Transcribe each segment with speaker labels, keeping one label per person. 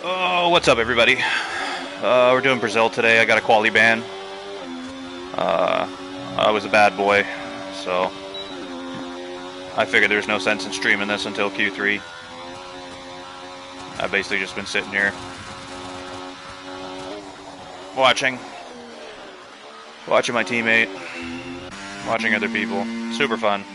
Speaker 1: Oh, what's up, everybody? We're doing Brazil today. I got a Qualy ban. Uh, I was a bad boy, so I figured there's no sense in streaming this until Q3. I've basically just been sitting here watching my teammate, watching other people. Super fun.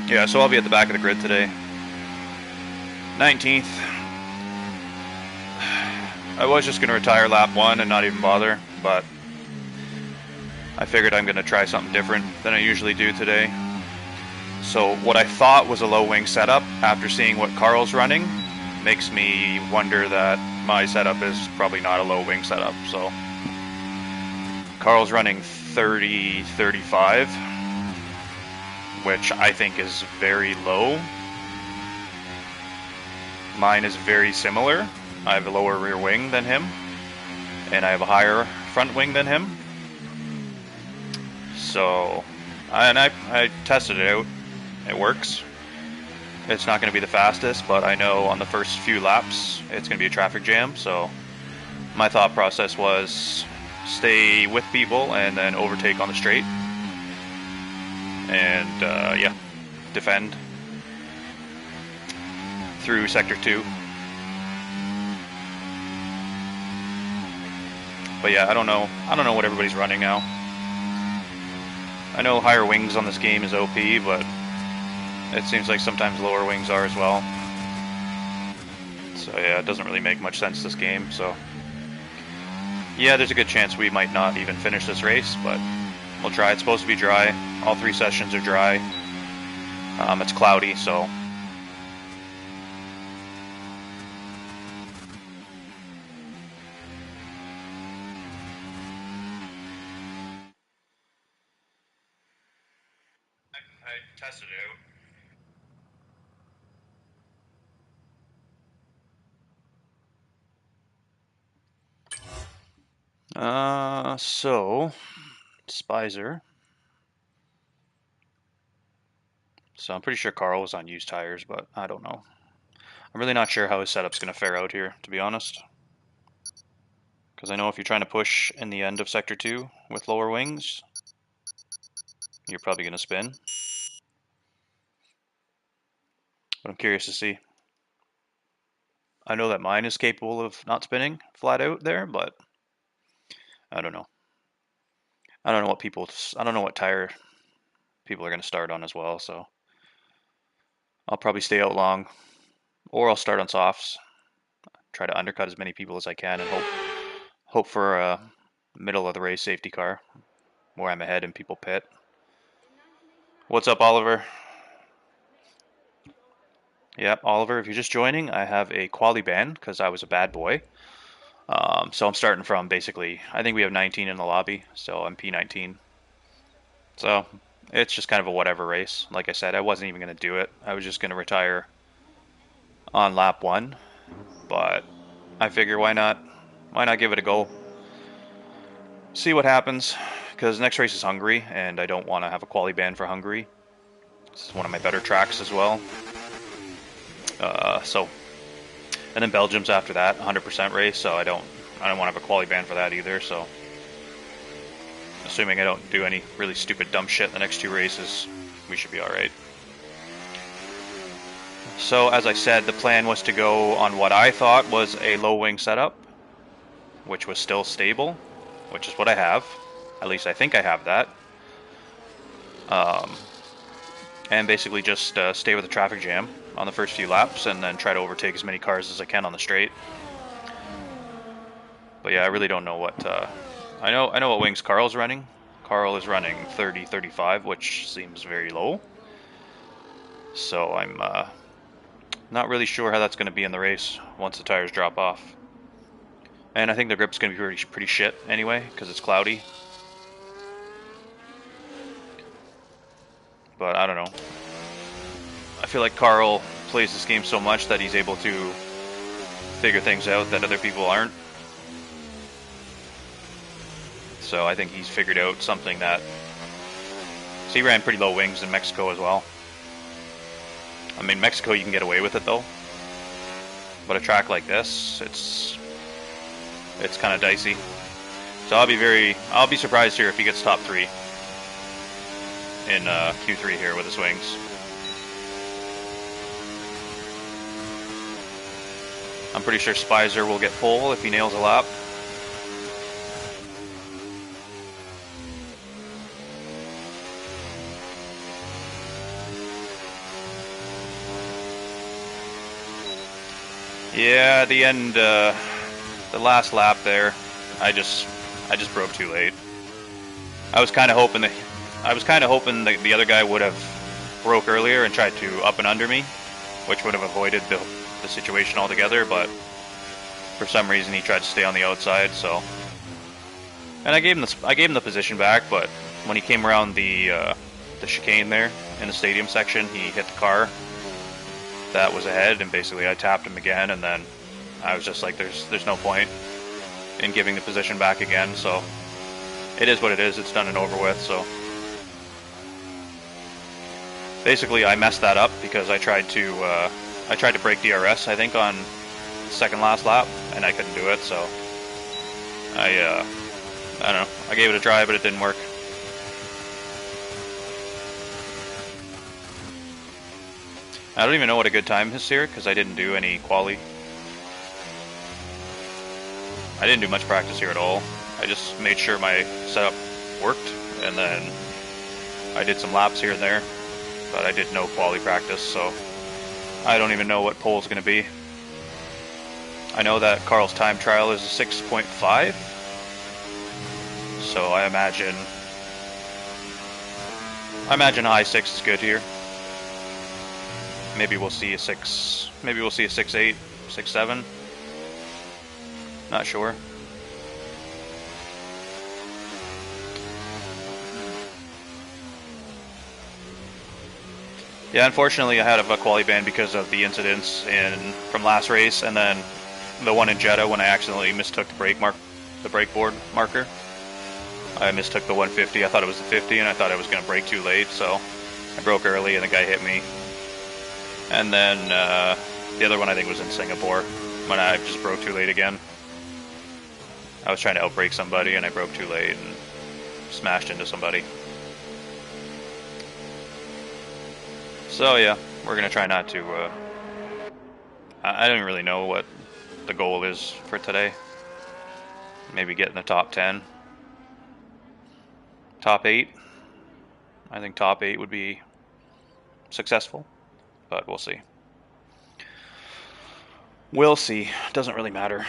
Speaker 1: Yeah, so I'll be at the back of the grid today. 19th. I was just going to retire lap 1 and not even bother, but I figured I'm going to try something different than I usually do today. So what I thought was a low wing setup, after seeing what Carl's running, makes me wonder that my setup is probably not a low wing setup. So Carl's running 30-35, which I think is very low. Mine is very similar. I have a lower rear wing than him, and I have a higher front wing than him. So, I tested it out. It works. It's not going to be the fastest, but I know on the first few laps it's going to be a traffic jam. So my thought process was stay with people and then overtake on the straight. And yeah, defend through sector 2. But yeah, I don't know what everybody's running now. I know higher wings on this game is OP, but it seems like sometimes lower wings are as well. So yeah, it doesn't really make much sense this game. So yeah, there's a good chance we might not even finish this race, but we'll try. It's supposed to be dry. All 3 sessions are dry. It's cloudy, so I tested it out. So Spicer. So I'm pretty sure Carl was on used tires, but I don't know. I'm really not sure how his setup's going to fare out here, to be honest. Because I know if you're trying to push in the end of Sector 2 with lower wings, you're probably going to spin. But I'm curious to see. I know that mine is capable of not spinning flat out there, but I don't know. I don't know what tire people are going to start on as well, so I'll probably stay out long, or I'll start on softs, try to undercut as many people as I can, and hope for a middle of the race safety car where I'm ahead and people pit. What's up, Oliver? Yep, Oliver, if you're just joining, I have a Qualy ban because I was a bad boy. So I'm starting from basically, I think we have 19 in the lobby, so I'm P19. So it's just kind of a whatever race. Like I said, I wasn't even going to do it. I was just going to retire on lap 1, but I figure why not? Why not give it a go? See what happens, because next race is Hungary, and I don't want to have a Qualy ban for Hungary. This is one of my better tracks as well. And then Belgium's after that, 100% race, so I don't want to have a Qualy ban for that either. So, assuming I don't do any really stupid dumb shit in the next 2 races, we should be all right. So, as I said, the plan was to go on what I thought was a low wing setup, which was still stable, which is what I have. At least I think I have that. And basically just stay with the traffic jam on the first few laps and then try to overtake as many cars as I can on the straight. But yeah, I really don't know what... I know what wings Carl's running. Carl is running 30-35, which seems very low. So I'm not really sure how that's going to be in the race once the tires drop off. And I think the grip's going to be pretty shit anyway, because it's cloudy. But I don't know. I feel like Carl plays this game so much that he's able to figure things out that other people aren't. So I think he's figured out something that... So he ran pretty low wings in Mexico as well. I mean, Mexico you can get away with it though. But a track like this, it's kind of dicey. So I'll be surprised here if he gets top 3 in Q3 here with his wings. I'm pretty sure Spicer will get pole if he nails a lap. Yeah, the end, the last lap there, I just broke too late. I was kind of hoping that the other guy would have broke earlier and tried to up and under me, which would have avoided the situation altogether. But for some reason, he tried to stay on the outside. So, and I gave him the position back, but when he came around the chicane there in the stadium section, he hit the car that was ahead, and basically I tapped him again, and then I was just like, there's no point in giving the position back again. So it is what it is. It's done and over with. So basically, I messed that up because I tried to break DRS, I think, on the second last lap, and I couldn't do it. So I don't know. I gave it a try, but it didn't work. I don't even know what a good time is here because I didn't do any quali. I didn't do much practice here at all. I just made sure my setup worked, and then I did some laps here and there, but I did no quali practice, so I don't even know what pole's going to be. I know that Carl's time trial is a 6.5, so I imagine high 6 is good here. Maybe we'll see a 6. Maybe we'll see a 6.8, 6.7. Not sure. Yeah, unfortunately, I had a quali ban because of the incidents from last race, and then the one in Jeddah when I accidentally mistook the brake board marker. I mistook the 150. I thought it was the 50, and I thought I was going to brake too late, so I broke early, and the guy hit me. And then the other one I think was in Singapore when I just broke too late again. I was trying to outbrake somebody, and I broke too late and smashed into somebody. So yeah, we're gonna try not to. I don't really know what the goal is for today. Maybe get in the top 10, top 8. I think top 8 would be successful, but we'll see. We'll see. Doesn't really matter.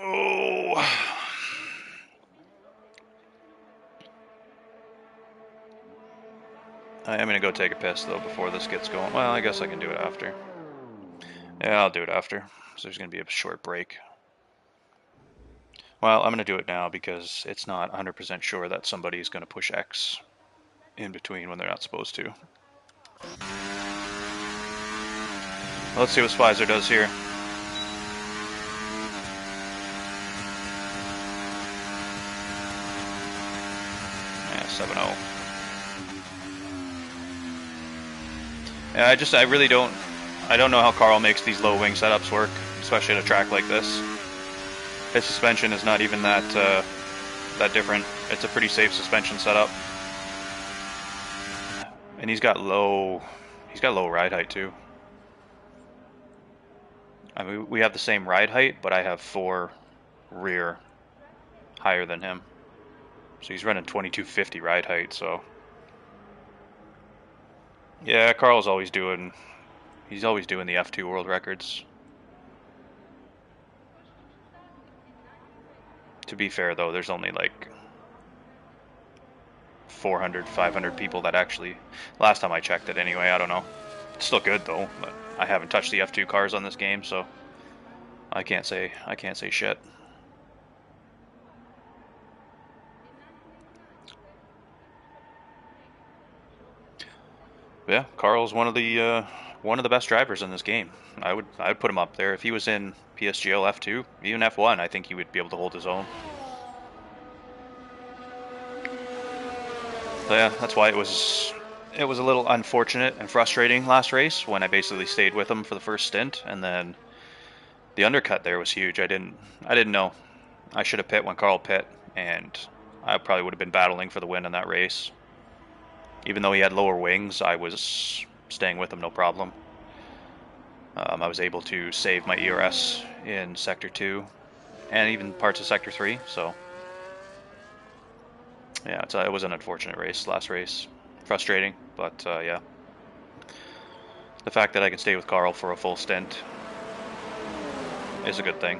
Speaker 1: Oh. I am going to go take a piss, though, before this gets going. Well, I guess I can do it after. Yeah, I'll do it after. So there's going to be a short break. Well, I'm going to do it now because it's not 100% sure that somebody's going to push X in between when they're not supposed to. Let's see what Spicer does here. Yeah, 7-0. Yeah, I don't know how Carl makes these low wing setups work, especially at a track like this. His suspension is not even that different. It's a pretty safe suspension setup. And he's got low ride height too. I mean, we have the same ride height, but I have 4 rear higher than him. So he's running 2250 ride height, so yeah, Carl's always doing the F2 world records. To be fair though, there's only like 400, 500 people that actually, last time I checked it anyway, I don't know. It's still good though, but I haven't touched the F2 cars on this game, so I can't say shit. But yeah, Carl's one of the best drivers in this game. I'd put him up there if he was in PSGL F2, even F1. I think he would be able to hold his own. So yeah, that's why it was a little unfortunate and frustrating last race when I basically stayed with him for the first stint, and then the undercut there was huge. I didn't know. I should have pit when Carl pit, and I probably would have been battling for the win in that race. Even though he had lower wings, I was staying with him no problem. I was able to save my ERS in Sector 2 and even parts of Sector 3, so yeah, it was an unfortunate race, last race. Frustrating, but yeah. The fact that I can stay with Carl for a full stint is a good thing.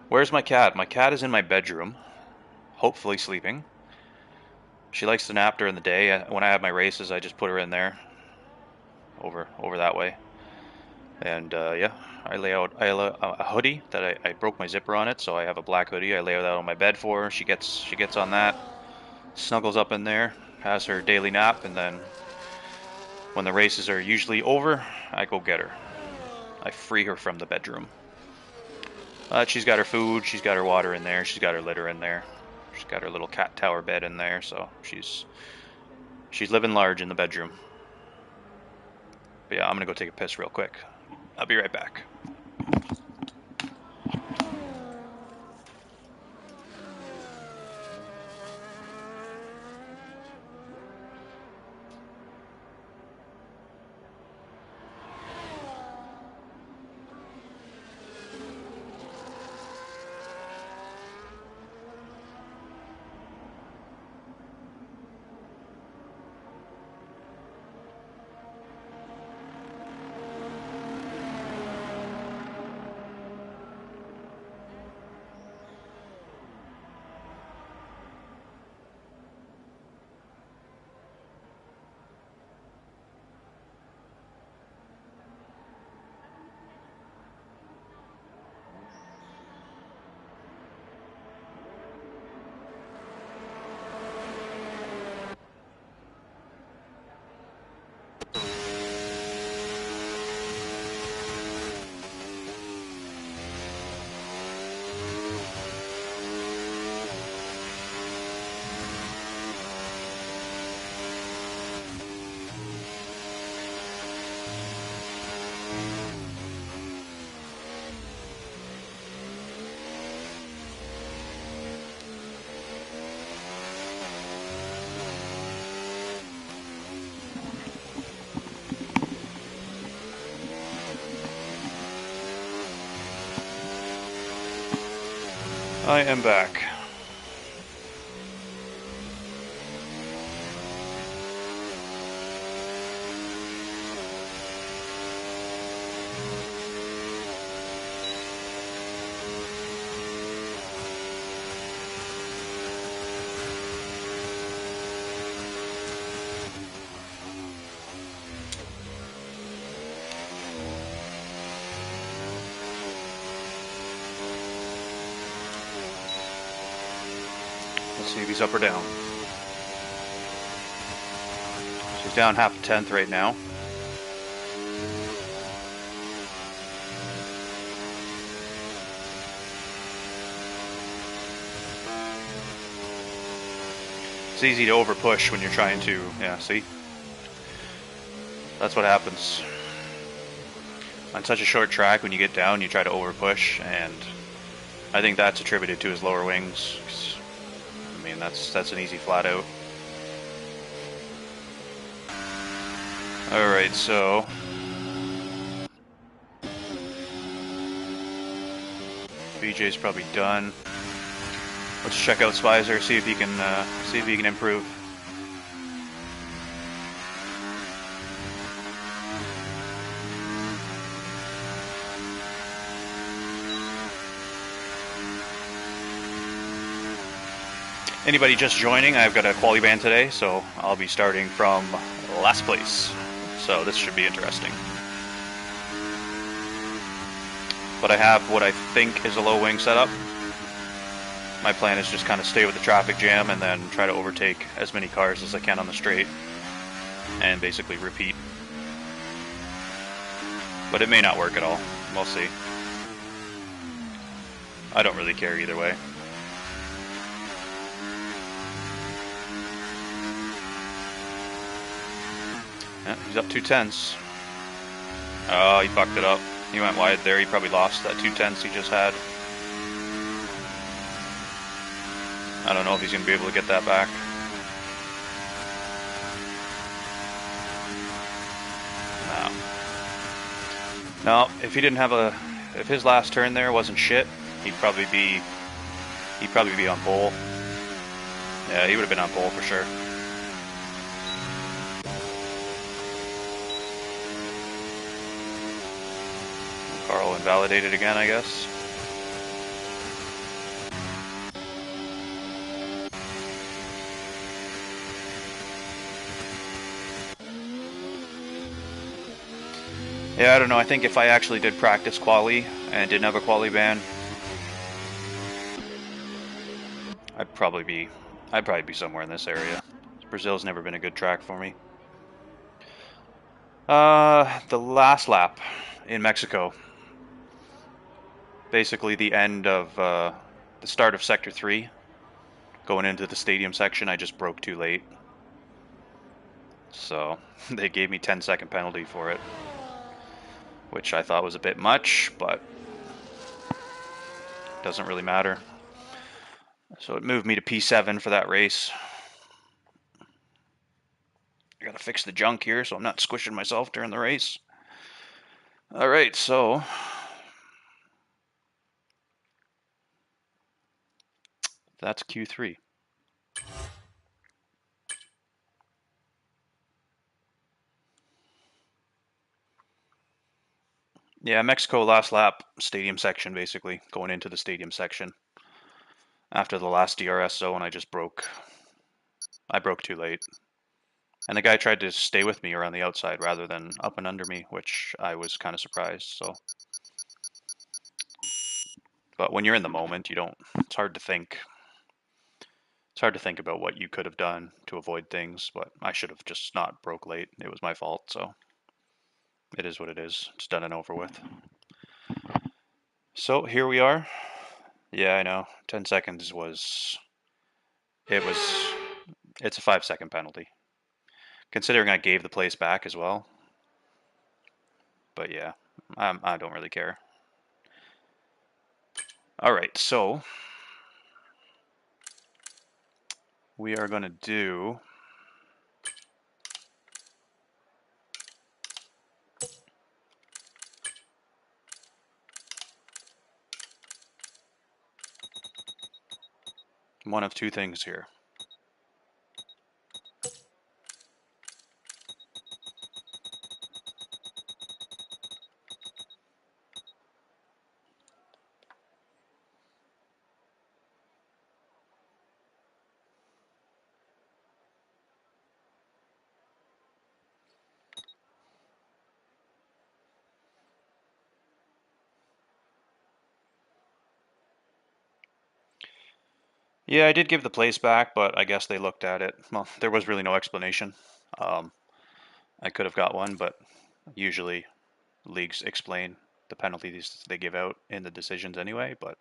Speaker 1: Where's my cat? My cat is in my bedroom, hopefully sleeping. She likes to nap during the day. When I have my races, I just put her in there, over that way. And yeah, I lay out a hoodie that I broke my zipper on it, so I have a black hoodie. I lay it out on my bed for her. She gets on that, snuggles up in there, has her daily nap, and then when the races are usually over, I go get her. I free her from the bedroom. She's got her food, she's got her water in there, she's got her litter in there, she's got her little cat tower bed in there, so she's living large in the bedroom. But yeah, I'm gonna go take a piss real quick. I'll be right back. I am back. Let's see if he's up or down. So he's down half a tenth right now. It's easy to over push when you're trying to, yeah, see? That's what happens. On such a short track, when you get down, you try to over push, and I think that's attributed to his lower wings. I mean, that's an easy flat out. Alright, so BJ's probably done. Let's check out Spicer, see if he can improve. Anybody just joining, I've got a quali ban today, so I'll be starting from last place. So this should be interesting. But I have what I think is a low wing setup. My plan is just kind of stay with the traffic jam and then try to overtake as many cars as I can on the straight and basically repeat. But it may not work at all. We'll see. I don't really care either way. Yeah, he's up 2/10. Oh, he fucked it up. He went wide there. He probably lost that 2/10 he just had. I don't know if he's going to be able to get that back. No, if he didn't have if his last turn there wasn't shit, he'd probably be on pole. Yeah, he would have been on pole for sure. Carl invalidated again, I guess. Yeah, I don't know. I think if I actually did practice quali and didn't have a quali ban, I'd probably be somewhere in this area. Brazil's never been a good track for me. The last lap in Mexico. Basically the end of the start of Sector 3. Going into the stadium section, I just broke too late. So they gave me 10-second penalty for it, which I thought was a bit much, but doesn't really matter. So it moved me to P7 for that race. I gotta fix the junk here so I'm not squishing myself during the race. Alright, so that's Q3. Yeah, Mexico last lap, stadium section basically, going into the stadium section. After the last DRS zone, I broke too late. And the guy tried to stay with me around the outside rather than up and under me, which I was kind of surprised, so. But when you're in the moment, it's hard to think. It's hard to think about what you could have done to avoid things, but I should have just not broke late. It was my fault, so it is what it is. It's done and over with. So here we are. Yeah, I know. 10 seconds it's a 5-second penalty. Considering I gave the place back as well. But yeah, I don't really care. Alright, so we are going to do one of two things here. Yeah, I did give the place back, but I guess they looked at it. Well, there was really no explanation. I could have got one, but usually leagues explain the penalties they give out in the decisions anyway, but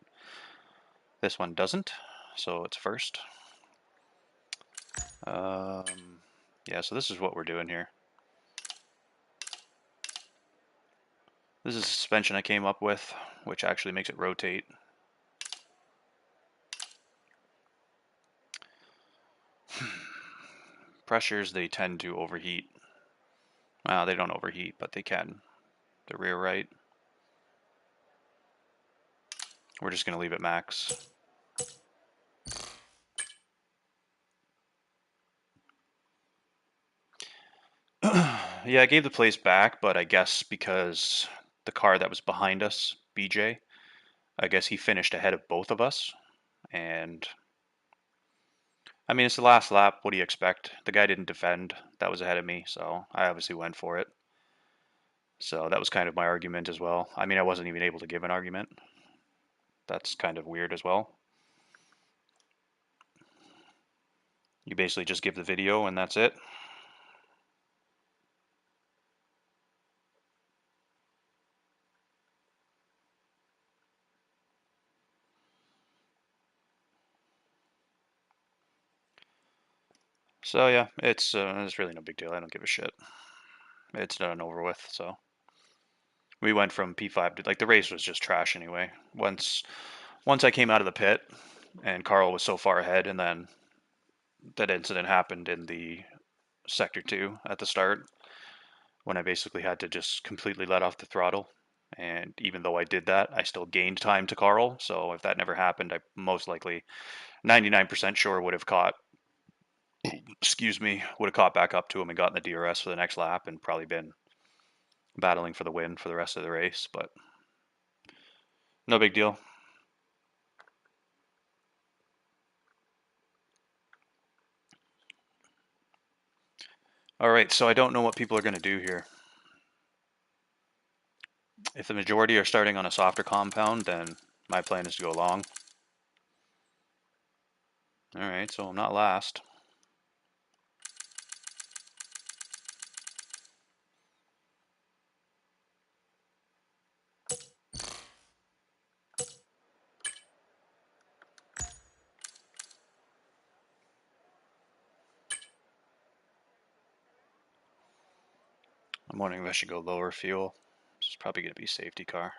Speaker 1: this one doesn't, so it's first. Yeah, so this is what we're doing here. This is a suspension I came up with, which actually makes it rotate. Pressures, they tend to overheat. Well, they don't overheat, but they can. The rear right. We're just going to leave it max. Yeah, I gave the place back, but I guess because the car that was behind us, BJ, I guess he finished ahead of both of us, and I mean, it's the last lap. What do you expect? The guy didn't defend. That was ahead of me, so I obviously went for it. So that was kind of my argument as well. I mean, I wasn't even able to give an argument. That's kind of weird as well. You basically just give the video and that's it. So yeah, it's really no big deal. I don't give a shit. It's done and over with. So we went from P5 to, like, the race was just trash anyway. Once I came out of the pit and Carl was so far ahead, and then that incident happened in the sector 2 at the start when I basically had to just completely let off the throttle. And even though I did that, I still gained time to Carl. So if that never happened, I most likely 99% sure would have caught, excuse me, would have caught back up to him and gotten the DRS for the next lap and probably been battling for the win for the rest of the race. But no big deal. All right, so I don't know what people are going to do here. If the majority are starting on a softer compound, then my plan is to go long. All right, so I'm not last. I'm wondering if I should go lower fuel. This is probably going to be safety car.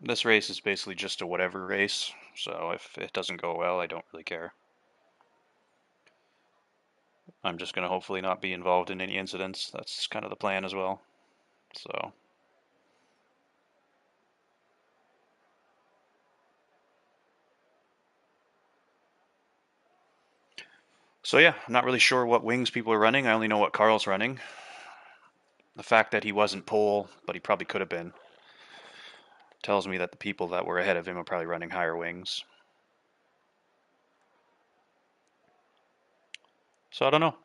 Speaker 1: This race is basically just a whatever race, so if it doesn't go well, I don't really care. I'm just going to hopefully not be involved in any incidents. That's kind of the plan as well. So yeah, I'm not really sure what wings people are running. I only know what Carl's running. The fact that he wasn't pole, but he probably could have been, tells me that the people that were ahead of him are probably running higher wings. So I don't know.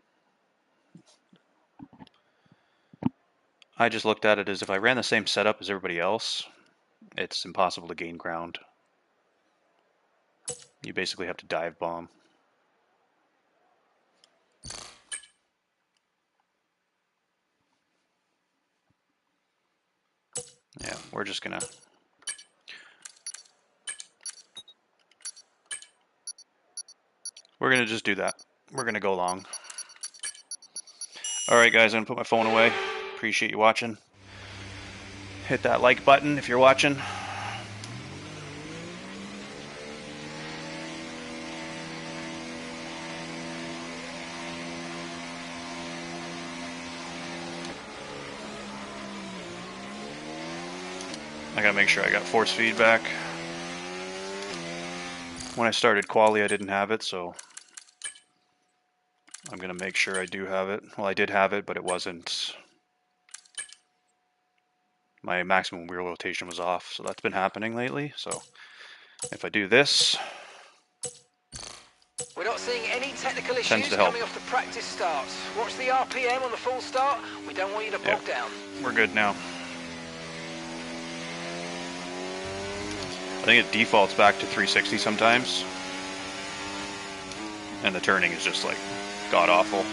Speaker 1: I just looked at it as if I ran the same setup as everybody else, it's impossible to gain ground. You basically have to dive bomb. Yeah, we're just gonna... We're gonna just do that. We're gonna go long. Alright guys, I'm gonna put my phone away. Appreciate you watching. Hit that like button if you're watching. I gotta make sure I got force feedback. When I started Qualy, I didn't have it, so I'm gonna make sure I do have it. Well, I did have it, but it wasn't... My maximum wheel rotation was off, so that's been happening lately. So if I do this...
Speaker 2: We're not seeing any technical issues coming off the practice starts. Watch the RPM on the full start. We don't want you to bog down.
Speaker 1: We're good now. I think it defaults back to 360 sometimes. And the turning is just like god awful.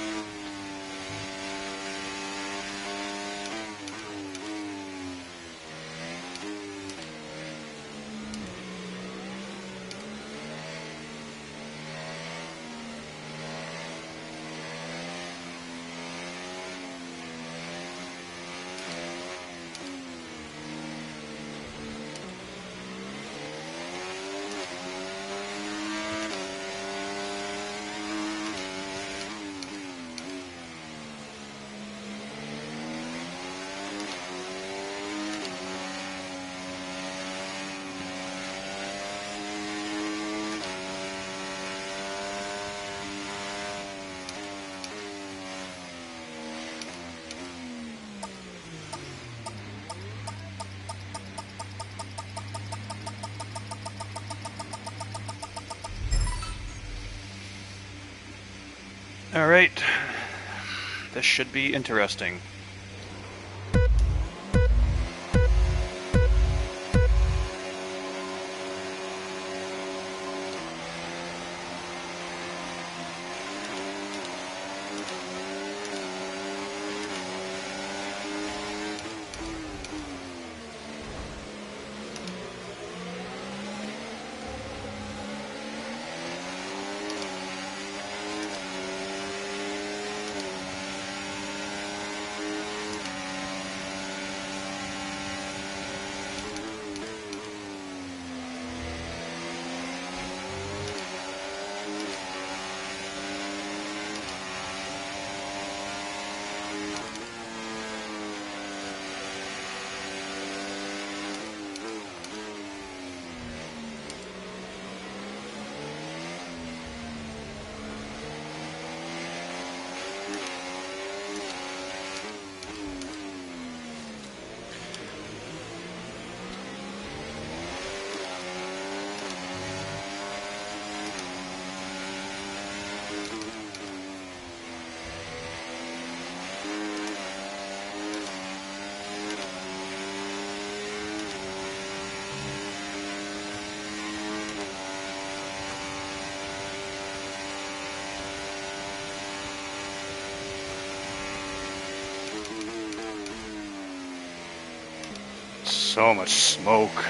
Speaker 1: Alright. This should be interesting. So much smoke.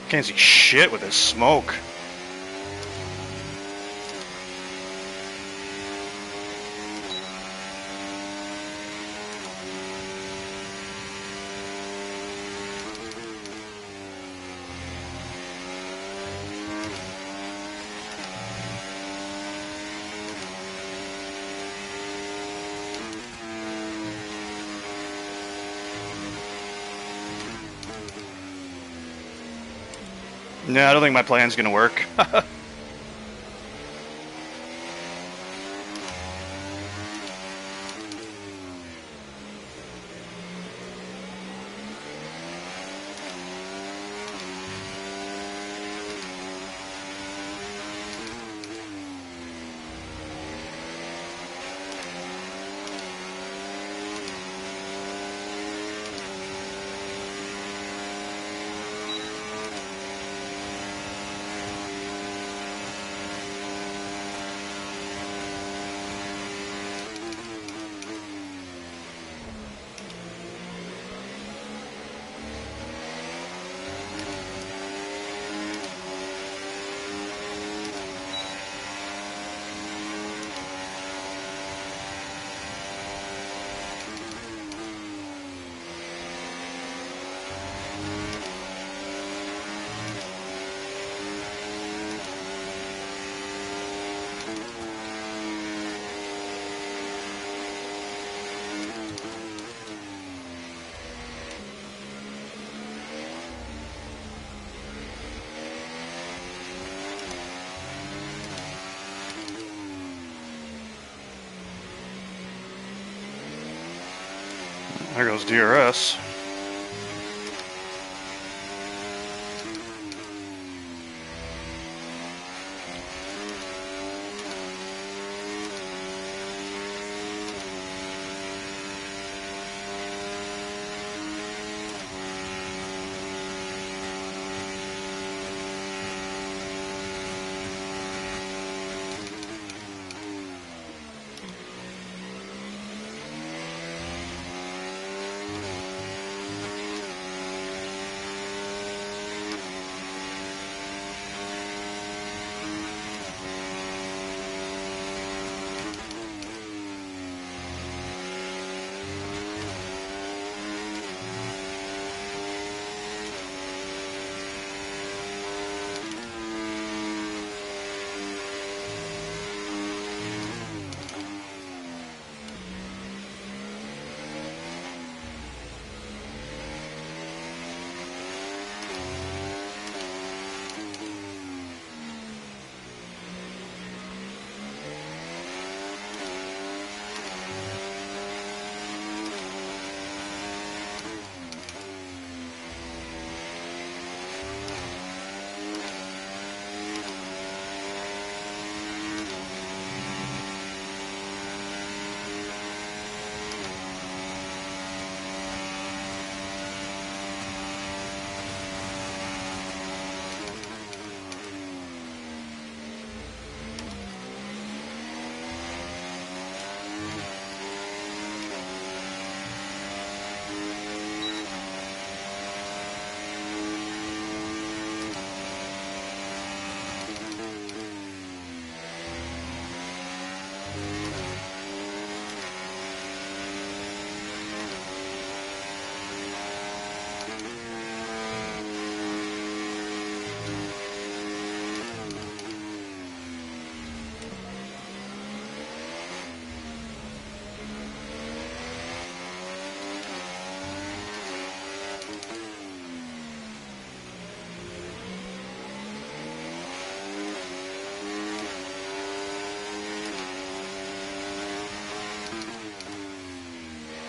Speaker 1: Can't see shit with this smoke. No, I don't think my plan's gonna work. There goes DRS.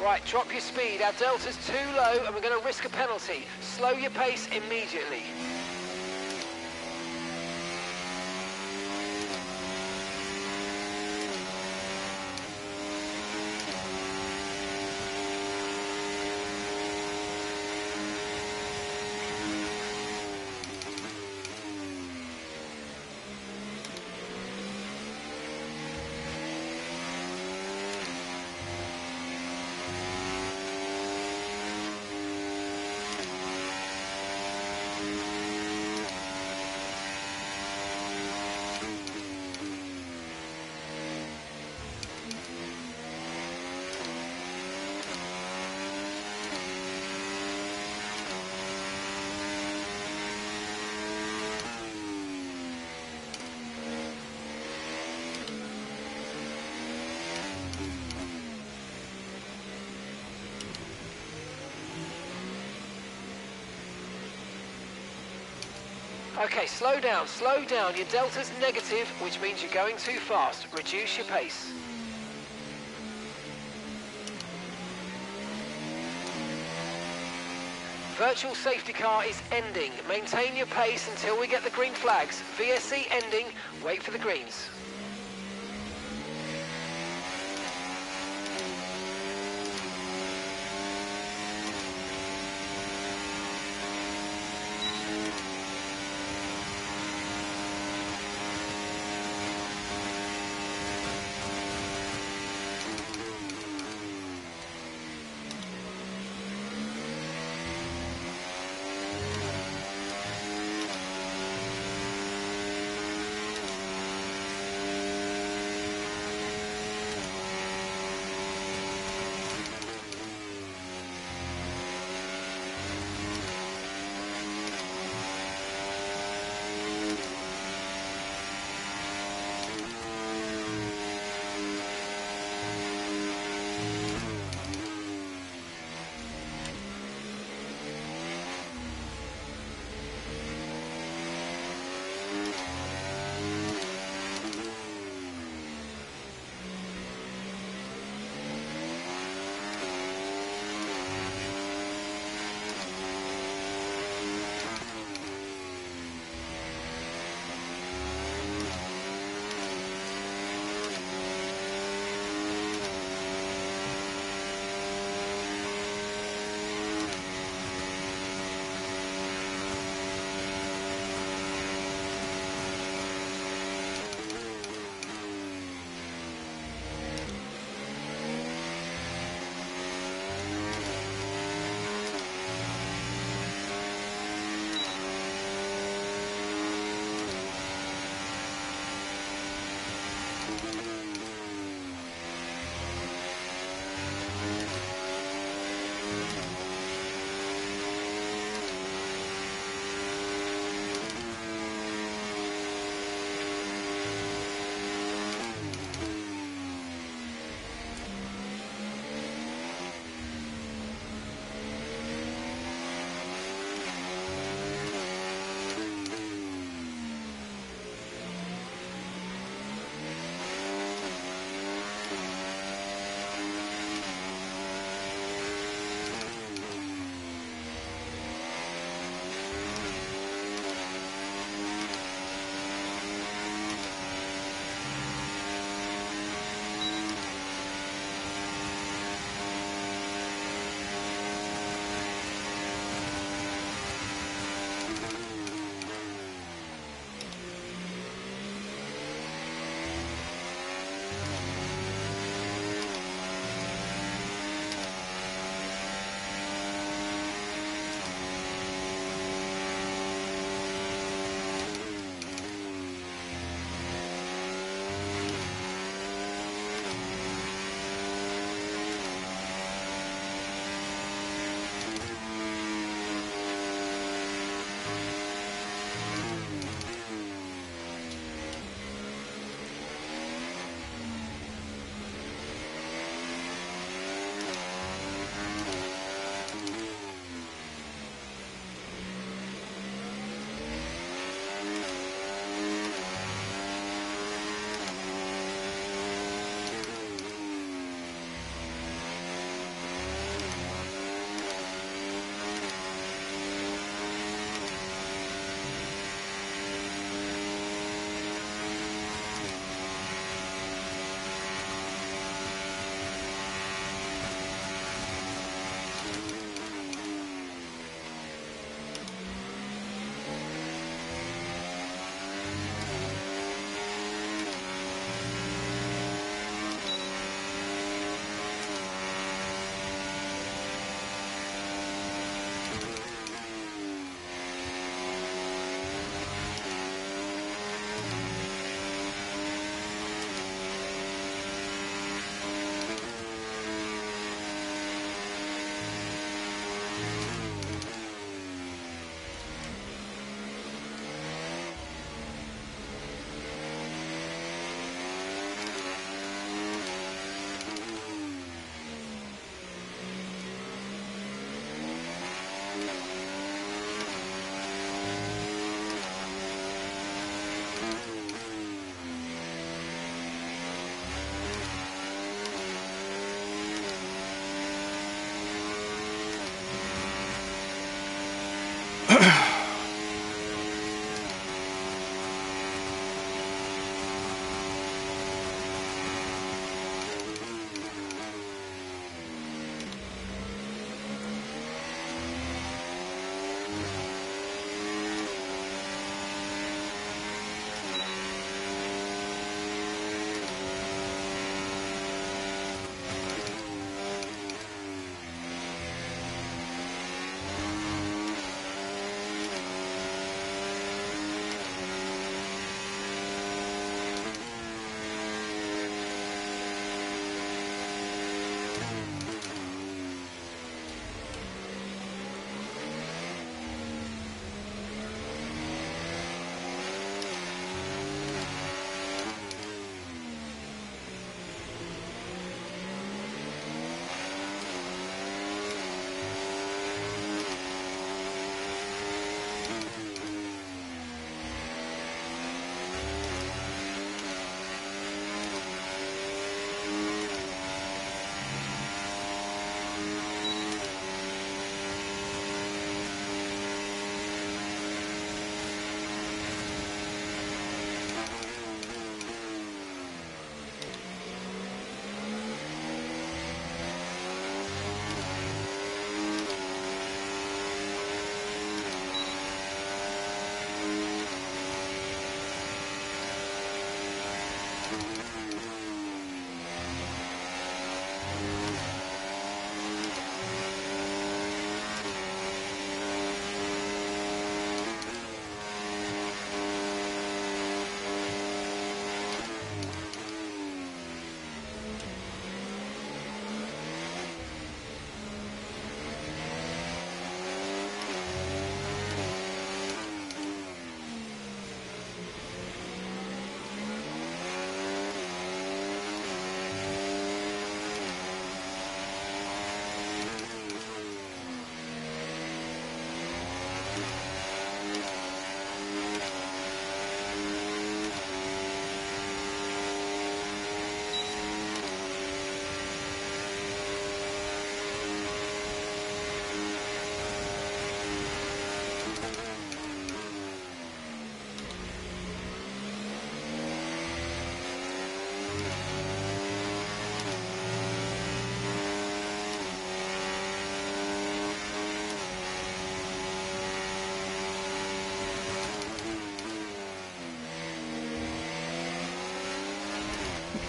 Speaker 2: Right, drop your speed. Our delta's too low and we're going to risk a penalty. Slow your pace immediately. Okay, slow down, slow down. Your delta's negative, which means you're going too fast. Reduce your pace. Virtual safety car is ending. Maintain your pace until we get the green flags. VSC ending, wait for the greens.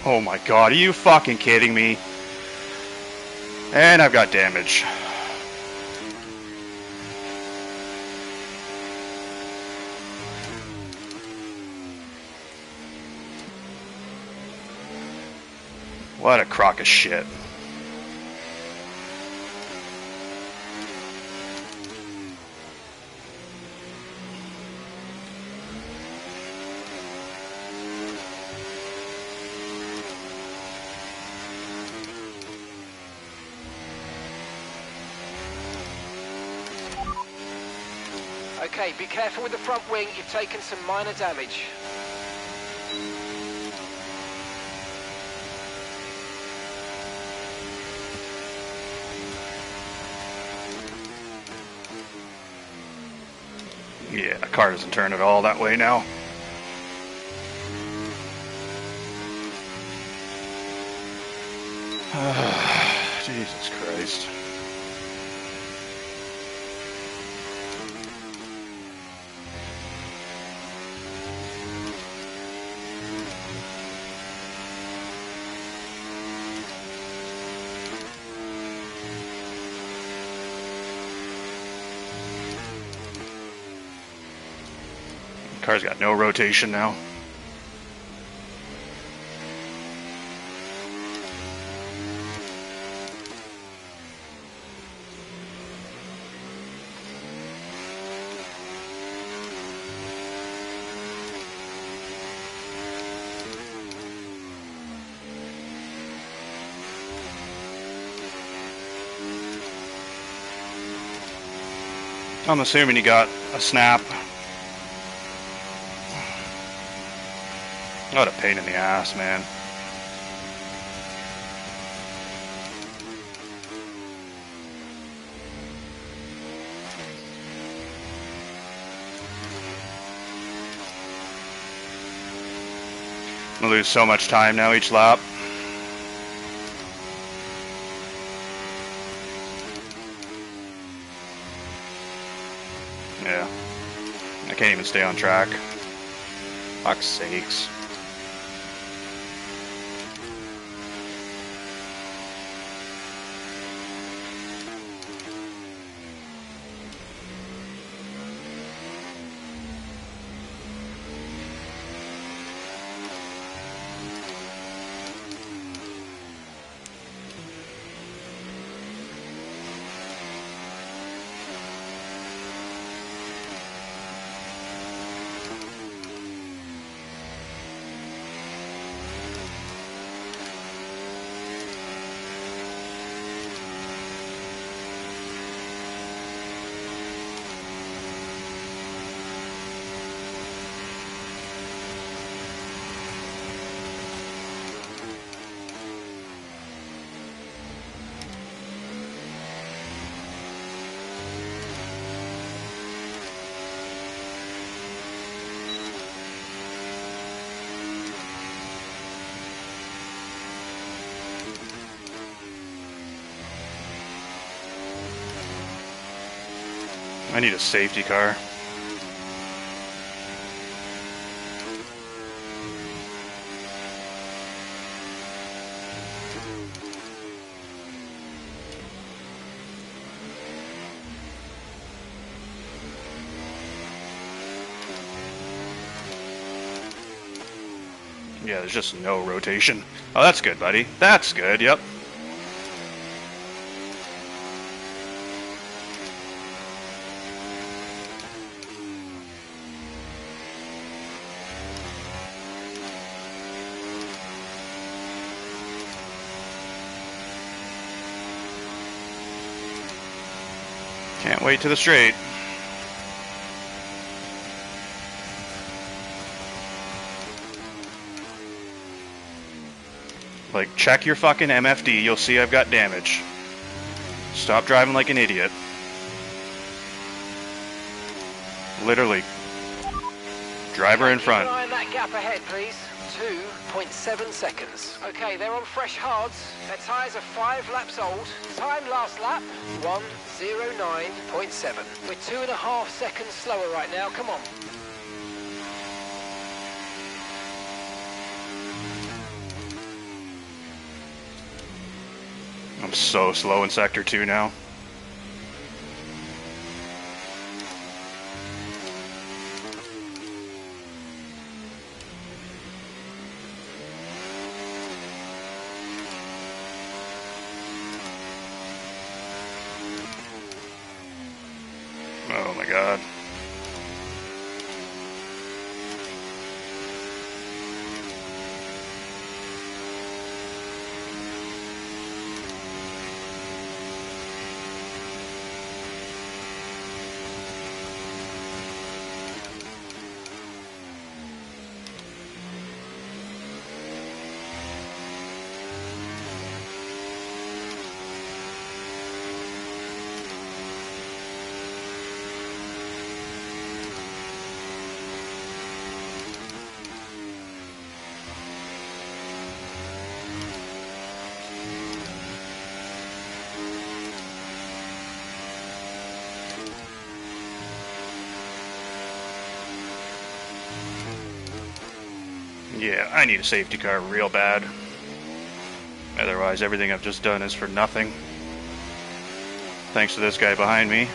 Speaker 1: Oh my god, are you fucking kidding me? And I've got damage. What a crock of shit.
Speaker 2: Okay, be careful with the front wing, you've taken some minor damage.
Speaker 1: Yeah, the car doesn't turn at all that way now. Jesus Christ. Car's got no rotation now. I'm assuming you got a snap. What a pain in the ass, man. I'm gonna lose so much time now each lap. Yeah. I can't even stay on track. Fuck's sakes. I need a safety car. Yeah, there's just no rotation. Oh, that's good, buddy. That's good, yep. Can't wait to the straight. Like, check your fucking MFD, you'll see I've got damage. Stop driving like an idiot. Literally. Driver in front.
Speaker 2: Keep an eye on that gap ahead, please. 2.7 seconds. Okay, they're on fresh hards. Their tyres are 5 laps old. Time last lap, 1:09.7. We're 2.5 seconds slower right now. Come on.
Speaker 1: I'm so slow in Sector 2 now. Oh my god. Yeah, I need a safety car real bad. Otherwise, everything I've just done is for nothing. Thanks to this guy behind me.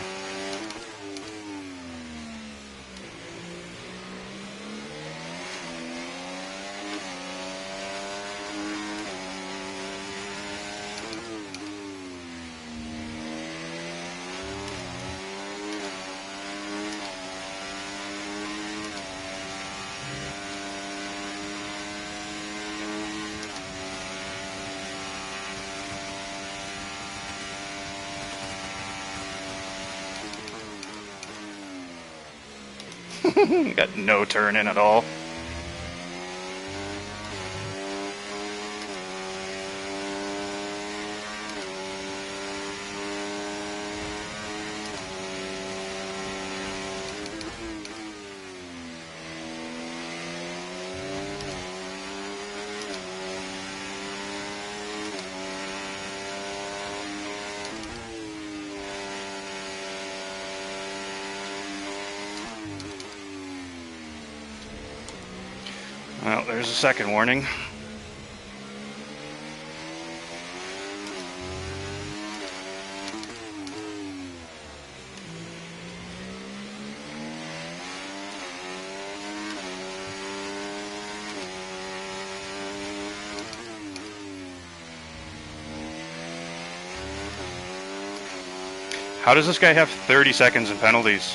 Speaker 1: Got no turn in at all. Well, there's a second warning. How does this guy have 30 seconds in penalties?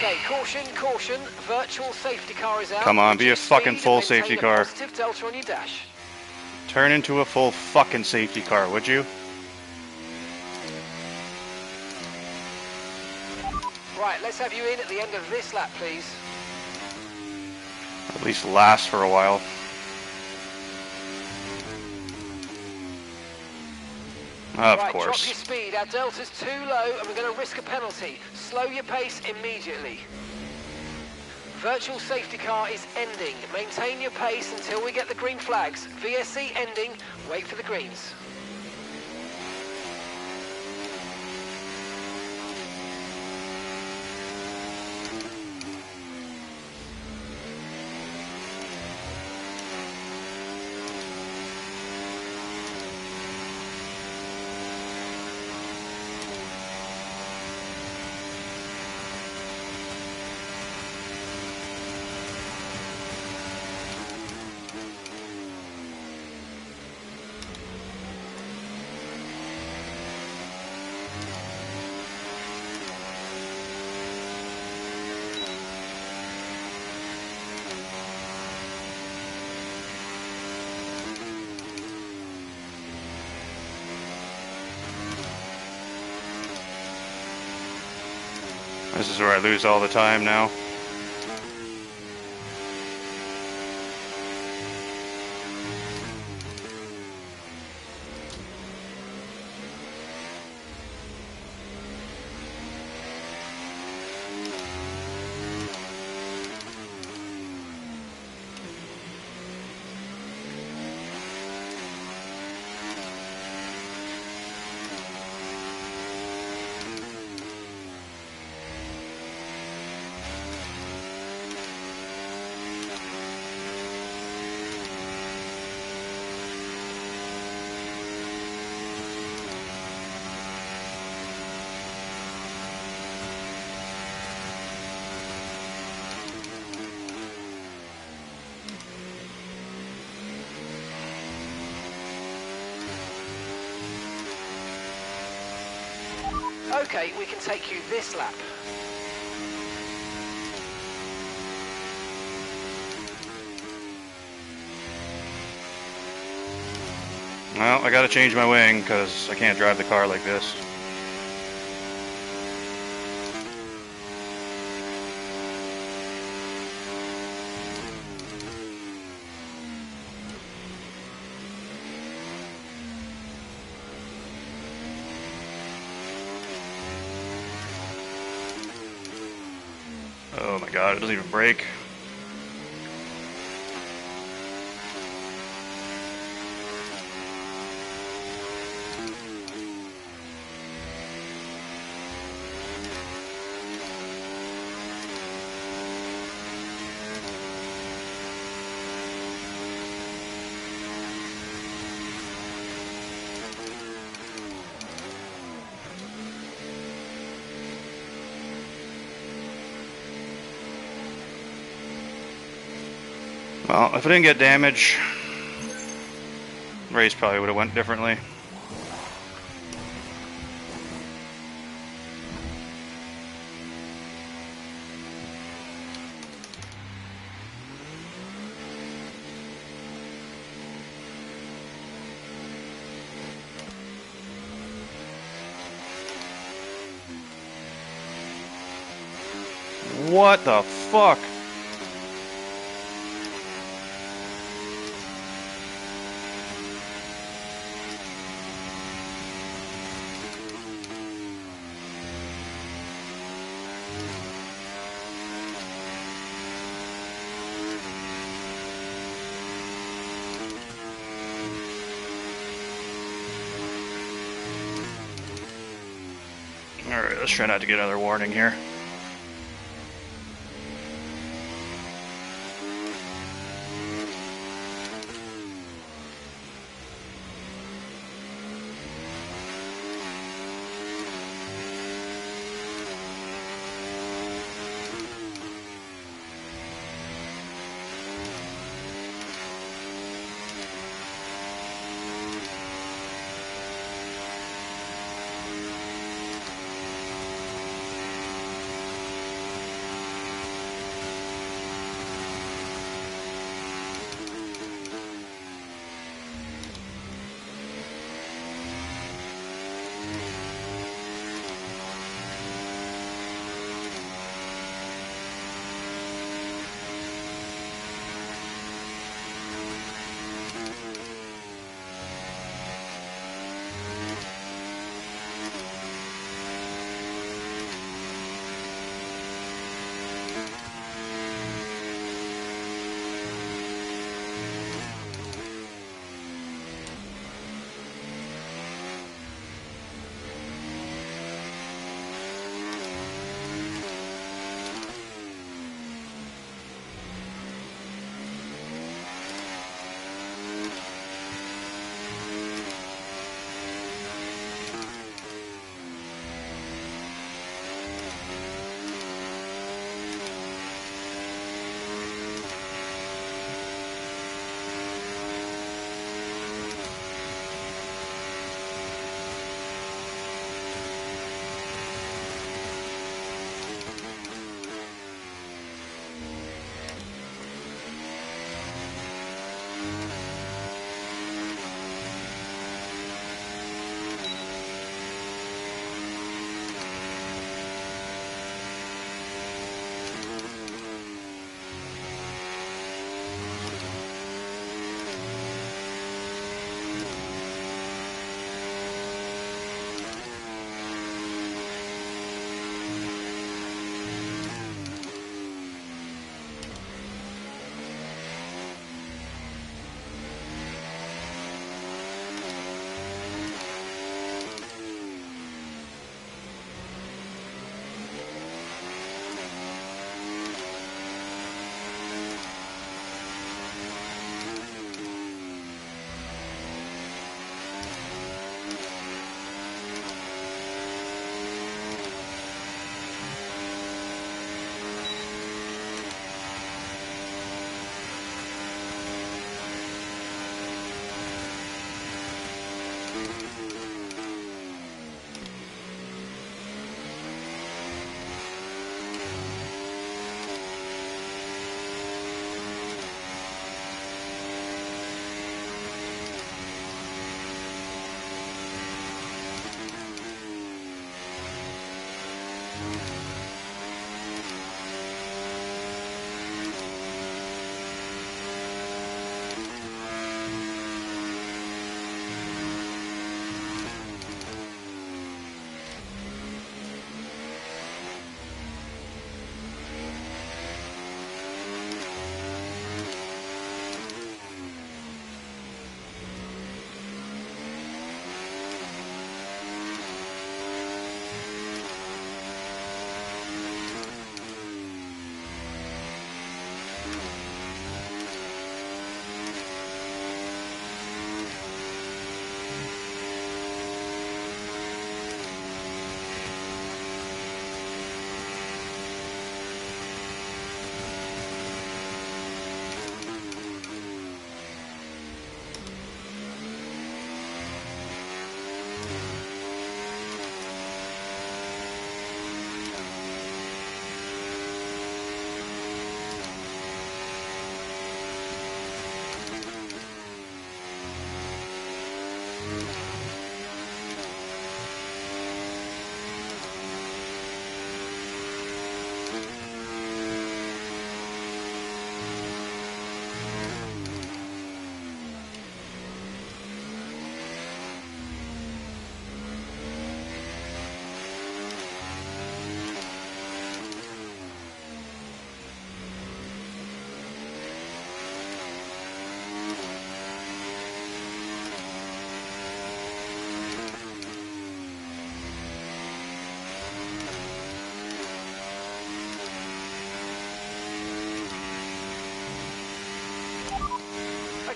Speaker 2: Okay, caution, caution. Virtual safety car is out.
Speaker 1: Come on, be a
Speaker 2: Reduce
Speaker 1: fucking
Speaker 2: speed
Speaker 1: full
Speaker 2: and maintain
Speaker 1: safety
Speaker 2: a
Speaker 1: car.
Speaker 2: Positive delta on your dash.
Speaker 1: Turn into a full fucking safety car, would you?
Speaker 2: Right, let's have you in at the end of this lap, please.
Speaker 1: At least last for a while. Of
Speaker 2: Right,
Speaker 1: course.
Speaker 2: drop your speed. Our delta's too low and we're going to risk a penalty. Slow your pace immediately. Virtual safety car is ending. Maintain your pace until we get the green flags. VSC ending. Wait for the greens.
Speaker 1: This is where I lose all the time now.
Speaker 2: Okay, we can take you this lap.
Speaker 1: Well, I gotta change my wing because I can't drive the car like this. Oh my god, it doesn't even brake. Well, if I didn't get damage, the race probably would have went differently. What the fuck? Alright, let's try not to get another warning here.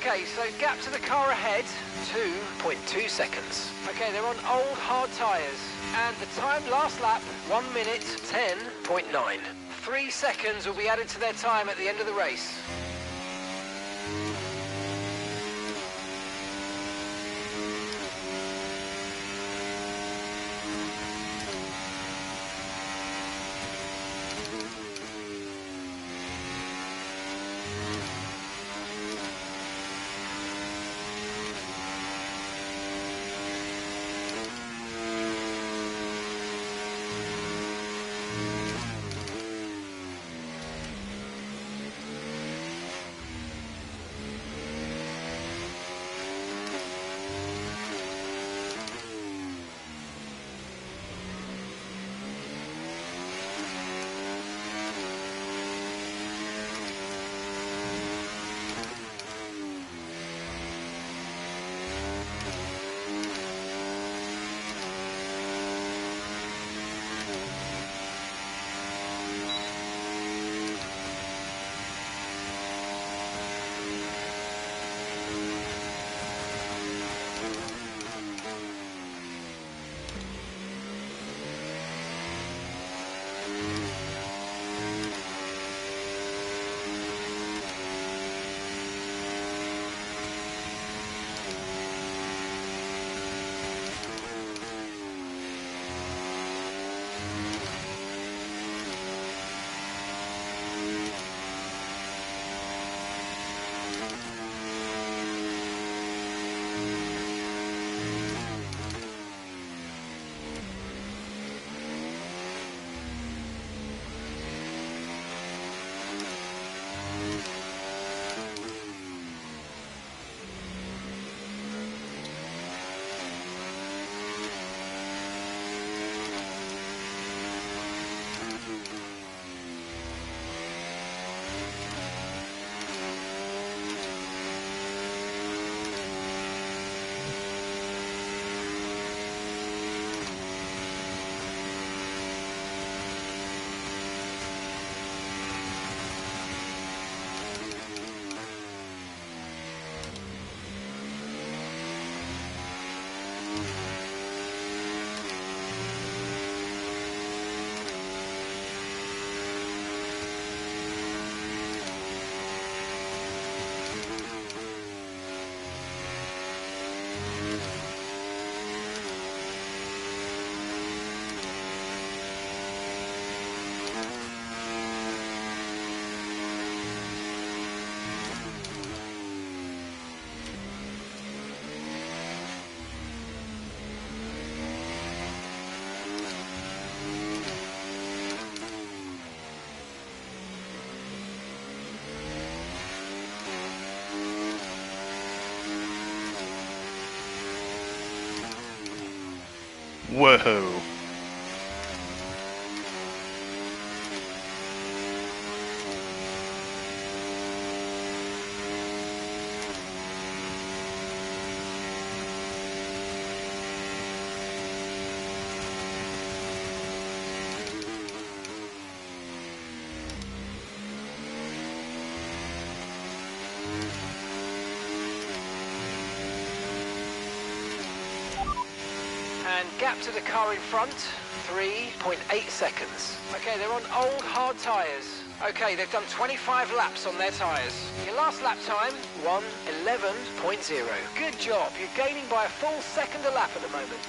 Speaker 2: Okay, so gap to the car ahead, 2.2 seconds. Okay, they're on old hard tyres. And the time last lap, 1 minute 10.9. 3 seconds will be added to their time at the end of the race.
Speaker 1: Whoa.
Speaker 2: And gap to the car in front, 3.8 seconds. Okay, they're on old hard tyres. Okay, they've done 25 laps on their tyres. Your last lap time, 1:11.0. Good job, you're gaining by a full second a lap at the moment.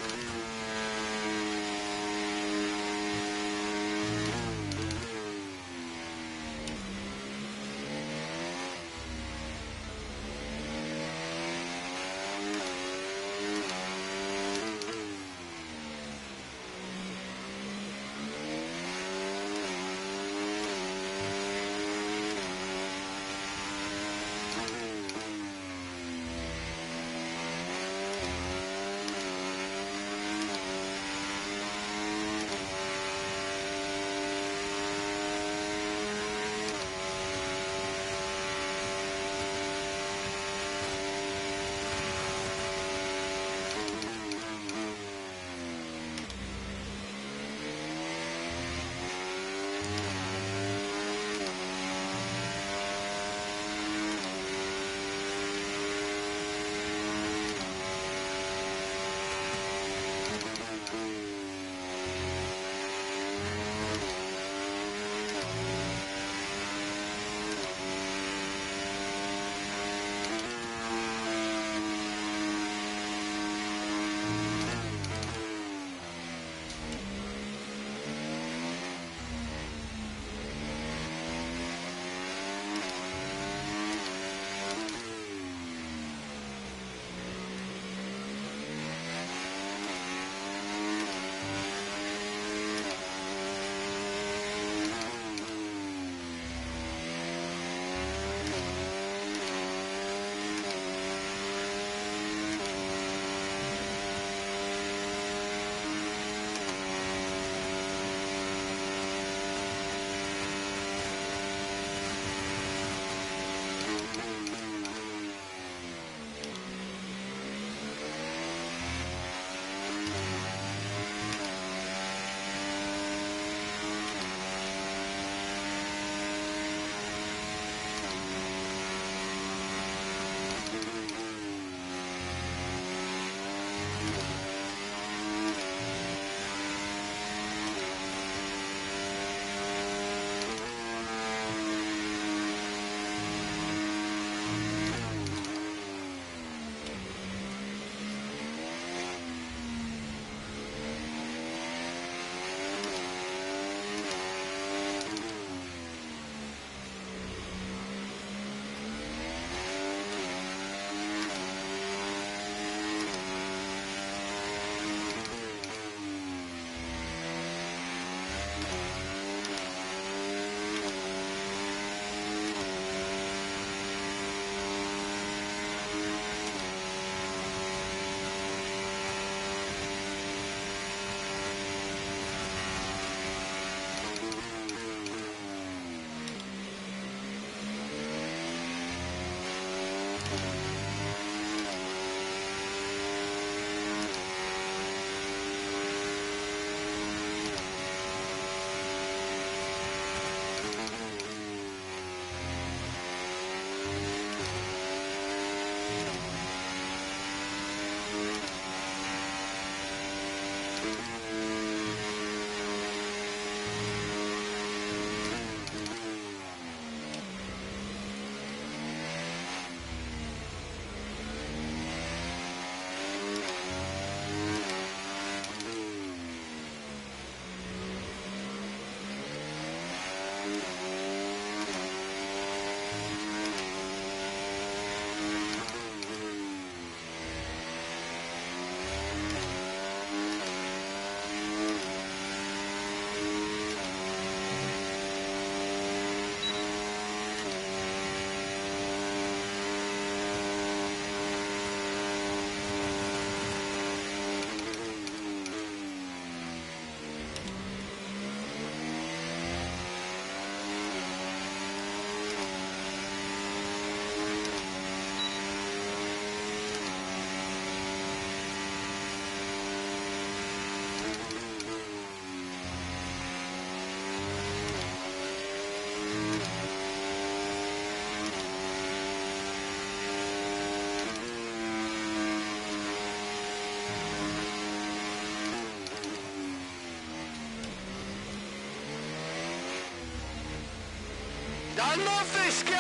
Speaker 2: I love this game!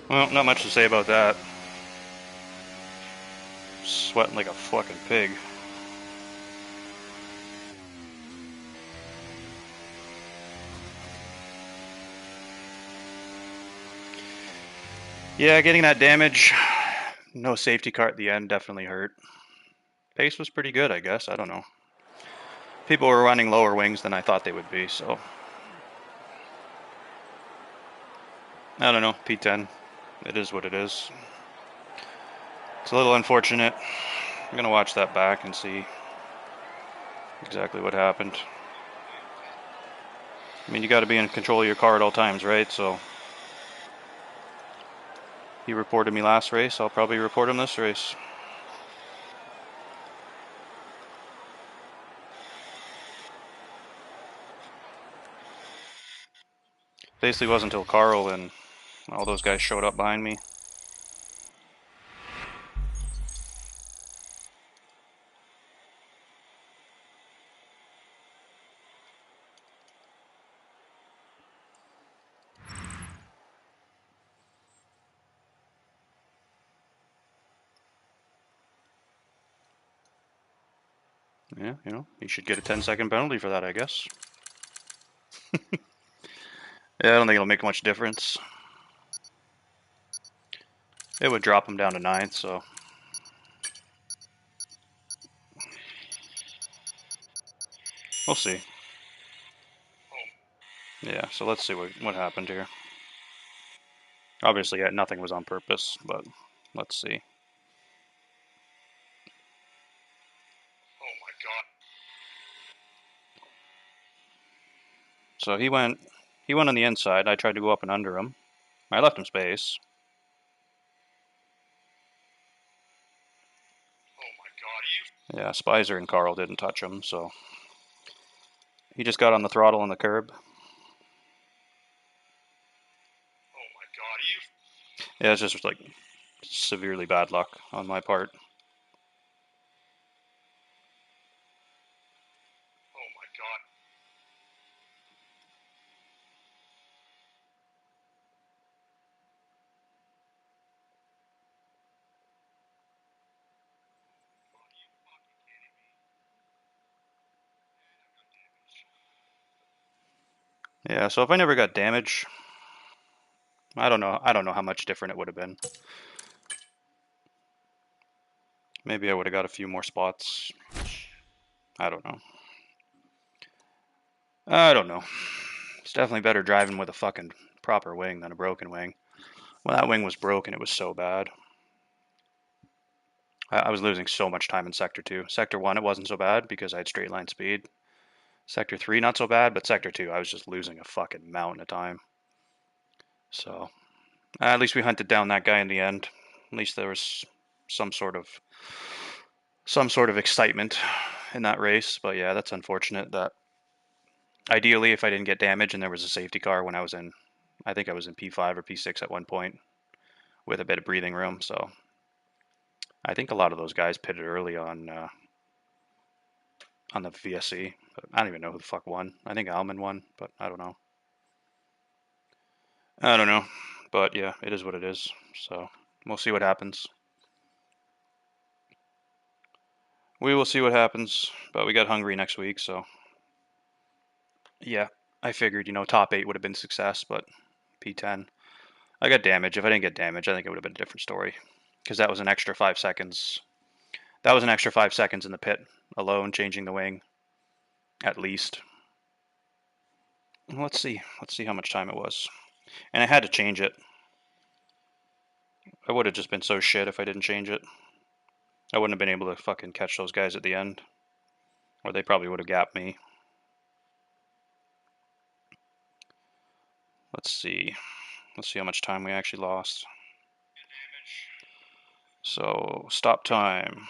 Speaker 1: Well, not much to say about that. Sweating like a fucking pig. Yeah, getting that damage, no safety car at the end definitely hurt. Pace was pretty good, I guess. I don't know. People were running lower wings than I thought they would be, so I don't know. P10. It is what it is. It's a little unfortunate. I'm gonna watch that back and see exactly what happened. I mean, you got to be in control of your car at all times, right? So he reported me last race. I'll probably report him this race. Basically, wasn't until Carl and all those guys showed up behind me. Yeah, you know, you should get a 10-second penalty for that, I guess. Yeah, I don't think it'll make much difference. It would drop him down to 9th, so we'll see. Yeah, so let's see what happened here. Obviously, yeah, nothing was on purpose, but let's see.
Speaker 2: Oh my god.
Speaker 1: So he went on the inside. I tried to go up and under him. I left him space.
Speaker 2: Oh my god,
Speaker 1: Yeah, Spicer and Carl didn't touch him, so he just got on the throttle on the curb.
Speaker 2: Oh my god,
Speaker 1: Yeah, it's just like severely bad luck on my part.
Speaker 2: Oh my god.
Speaker 1: Yeah, so if I never got damage, I don't know. I don't know how much different it would have been. Maybe I would have got a few more spots. I don't know. I don't know. It's definitely better driving with a fucking proper wing than a broken wing. When that wing was broken, it was so bad. I was losing so much time in Sector 2. Sector 1, it wasn't so bad because I had straight line speed. Sector 3, not so bad, but Sector 2, I was just losing a fucking mountain of time. So, at least we hunted down that guy in the end. At least there was some sort of excitement in that race. But yeah, that's unfortunate that ideally if I didn't get damage and there was a safety car when I think I was in P5 or P6 at one point with a bit of breathing room. So I think a lot of those guys pitted early on the VSC. But I don't even know who the fuck won. I think Alman won, but I don't know. I don't know. But yeah, it is what it is. So we'll see what happens. We will see what happens. But we got Hungary next week, so yeah, I figured, top 8 would have been success, but P10. I got damage. If I didn't get damage, I think it would have been a different story. Because that was an extra 5 seconds. That was an extra 5 seconds in the pit alone, changing the wing, at least. Let's see. Let's see how much time it was. And I had to change it. I would have just been so shit if I didn't change it. I wouldn't have been able to fucking catch those guys at the end. Or they probably would have gapped me. Let's see. Let's see how much time we actually lost. So, stop time.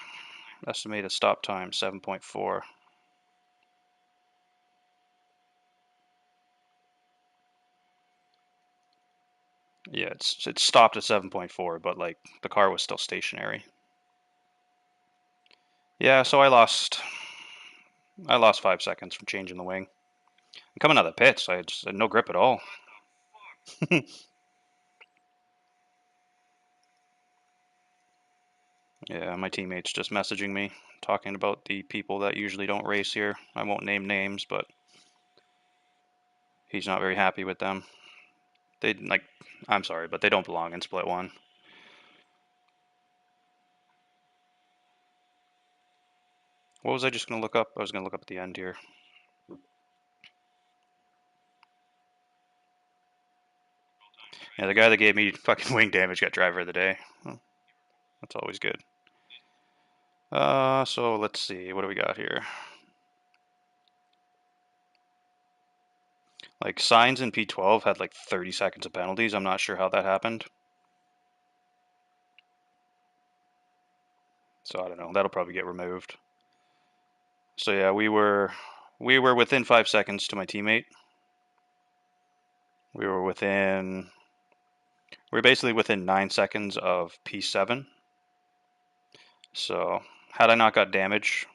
Speaker 1: Estimated stop time 7.4. Yeah, it stopped at 7.4, but like the car was still stationary. Yeah, so I lost 5 seconds from changing the wing. And coming out of the pits, I just had no grip at all. Yeah, my teammate's just messaging me, talking about the people that usually don't race here. I won't name names, but he's not very happy with them. They like, I'm sorry, but they don't belong in Split One. What was I just gonna look up? I was gonna look up at the end here. Yeah, the guy that gave me fucking wing damage got driver of the day. Well, that's always good. So let's see, what do we got here? Like Signs in P12 had like 30 seconds of penalties. I'm not sure how that happened. So I don't know. That'll probably get removed. So yeah, we were within 5 seconds to my teammate. We were within we were basically within 9 seconds of P7. So had I not got damage,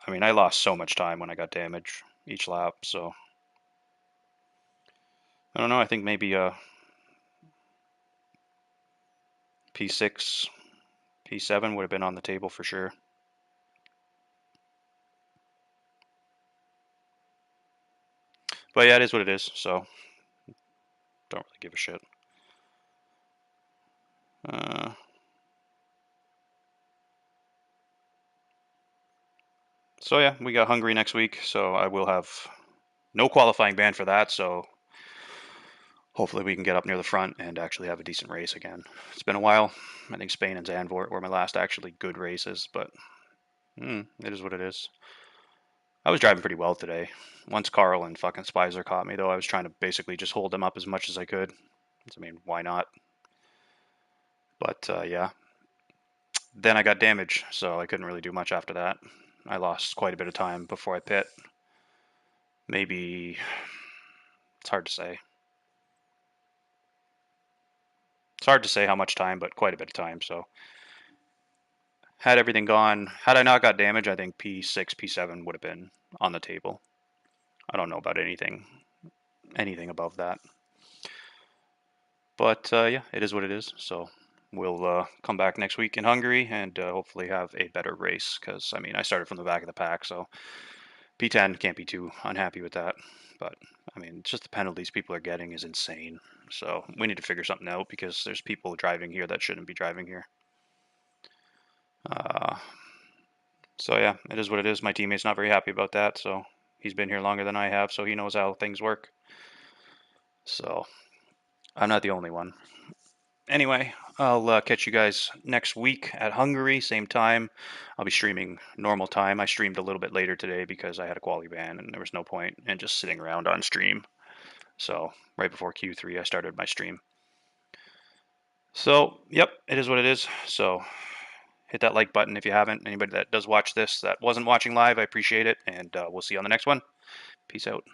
Speaker 1: I mean I lost so much time when I got damage each lap. So I don't know. I think maybe P6, P7 would have been on the table for sure. But yeah, it is what it is. So don't really give a shit. Uh, so yeah, we got Hungary next week. So I will have no qualifying ban for that. So hopefully we can get up near the front and actually have a decent race again. It's been a while. I think Spain and Zandvoort were my last actually good races, but it is what it is. I was driving pretty well today. Once Carl and fucking Spicer caught me, though, I was trying to basically just hold them up as much as I could. I mean, why not? But yeah, then I got damage, so I couldn't really do much after that. I lost quite a bit of time before I pit. Maybe it's hard to say. It's hard to say how much time, but quite a bit of time. So had everything gone, had I not got damage, I think P6, P7 would have been on the table. I don't know about anything above that. But yeah, it is what it is. So we'll come back next week in Hungary and hopefully have a better race. Because I mean, I started from the back of the pack, so P10 can't be too unhappy with that. But I mean, just the penalties people are getting is insane. So we need to figure something out because there's people driving here that shouldn't be driving here. Uh, so yeah, it is what it is. My teammate's not very happy about that. So he's been here longer than I have, so he knows how things work. So I'm not the only one. Anyway, I'll catch you guys next week at Hungary, same time. I'll be streaming normal time. I streamed a little bit later today because I had a quality ban and there was no point in just sitting around on stream. So right before Q3, I started my stream. So yep, it is what it is. So hit that like button if you haven't. Anybody that does watch this that wasn't watching live, I appreciate it, and we'll see you on the next one. Peace out.